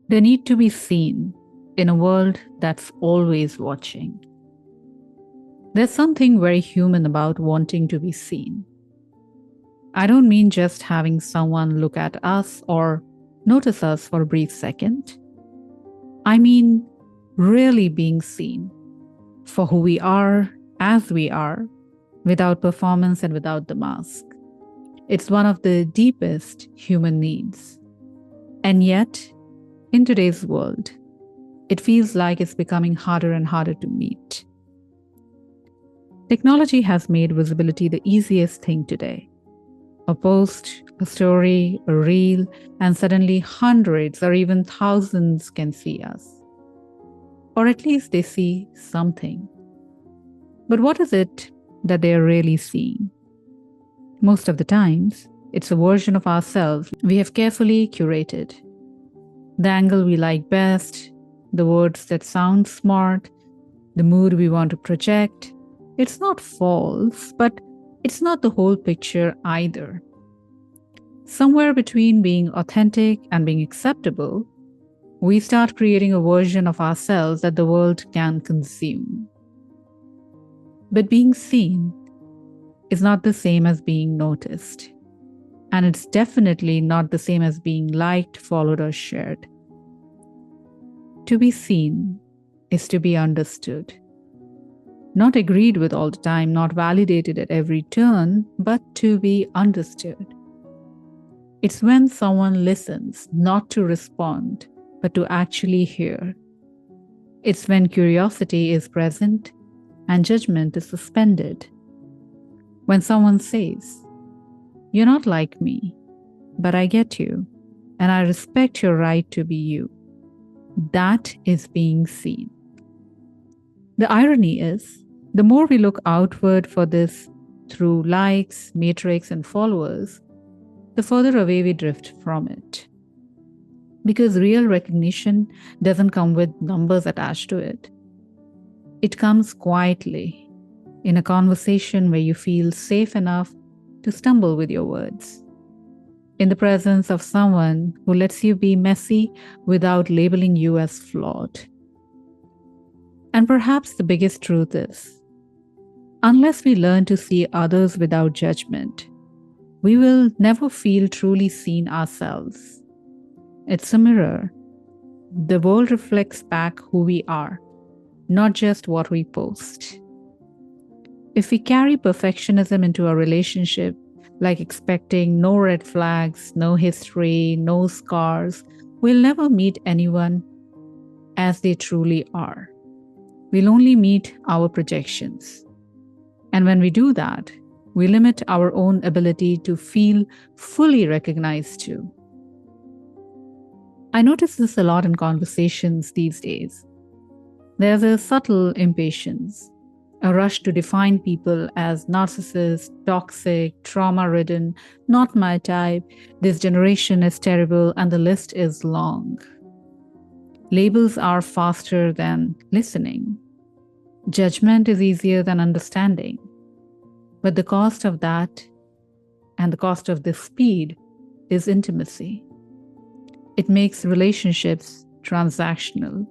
They need to be seen in a world that's always watching. There's something very human about wanting to be seen. I don't mean just having someone look at us or notice us for a brief second. I mean really being seen for who we are, as we are, without performance and without the mask. It's one of the deepest human needs. And yet, in today's world, it feels like it's becoming harder and harder to meet. Technology has made visibility the easiest thing today. A post, a story, a reel, and suddenly hundreds or even thousands can see us. Or at least they see something. But what is it that they are really seeing? Most of the times, it's a version of ourselves we have carefully curated. The angle we like best, the words that sound smart, the mood we want to project. It's not false, but it's not the whole picture either. Somewhere between being authentic and being acceptable, we start creating a version of ourselves that the world can consume. But being seen is not the same as being noticed. And it's definitely not the same as being liked, followed, or shared. To be seen is to be understood. Not agreed with all the time, not validated at every turn, but to be understood. It's when someone listens, not to respond, but to actually hear. It's when curiosity is present and judgment is suspended. When someone says, "You're not like me, but I get you, and I respect your right to be you." That is being seen. The irony is, the more we look outward for this through likes, metrics, and followers, the further away we drift from it. Because real recognition doesn't come with numbers attached to it. It comes quietly, in a conversation where you feel safe enough to stumble with your words. In the presence of someone who lets you be messy without labeling you as flawed. And perhaps the biggest truth is, unless we learn to see others without judgment, we will never feel truly seen ourselves. It's a mirror. The world reflects back who we are, not just what we post. If we carry perfectionism into our relationship, like expecting no red flags, no history, no scars, we'll never meet anyone as they truly are. We'll only meet our projections. And when we do that, we limit our own ability to feel fully recognized too. I notice this a lot in conversations these days. There's a subtle impatience, a rush to define people as narcissists, toxic, trauma-ridden, not my type, this generation is terrible, and the list is long. Labels are faster than listening. Judgment is easier than understanding. But the cost of that and the cost of this speed is intimacy. It makes relationships transactional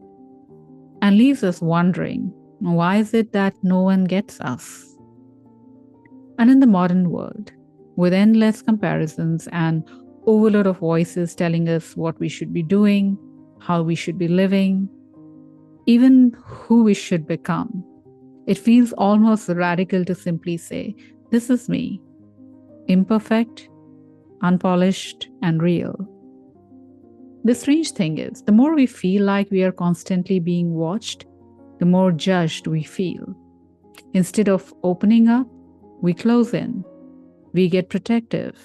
and leaves us wondering, why is it that no one gets us? And in the modern world, with endless comparisons and overload of voices telling us what we should be doing, how we should be living, even who we should become, it feels almost radical to simply say, "This is me, imperfect, unpolished, and real." The strange thing is, the more we feel like we are constantly being watched, the more judged we feel. Instead of opening up, we close in. We get protective,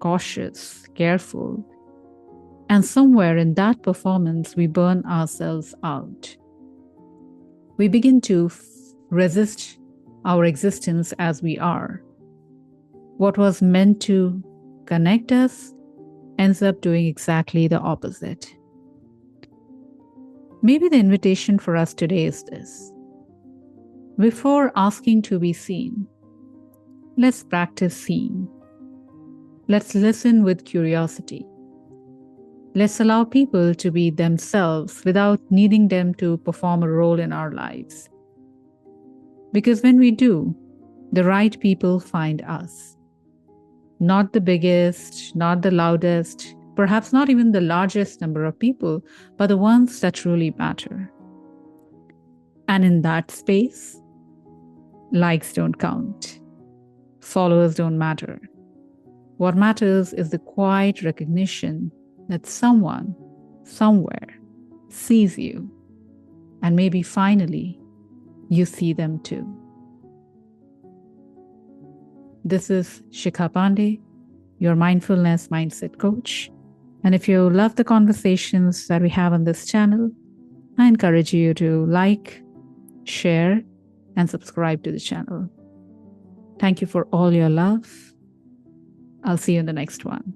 cautious, careful. And somewhere in that performance, we burn ourselves out. We begin to resist our existence as we are. What was meant to connect us ends up doing exactly the opposite. Maybe the invitation for us today is this. Before asking to be seen, let's practice seeing. Let's listen with curiosity. Let's allow people to be themselves without needing them to perform a role in our lives. Because when we do, the right people find us. Not the biggest, not the loudest, perhaps not even the largest number of people, but the ones that truly matter. And in that space, likes don't count. Followers don't matter. What matters is the quiet recognition that someone, somewhere, sees you. And maybe finally, you see them too. This is Shikha Pandey, your mindfulness mindset coach. And if you love the conversations that we have on this channel, I encourage you to like, share, and subscribe to the channel. Thank you for all your love. I'll see you in the next one.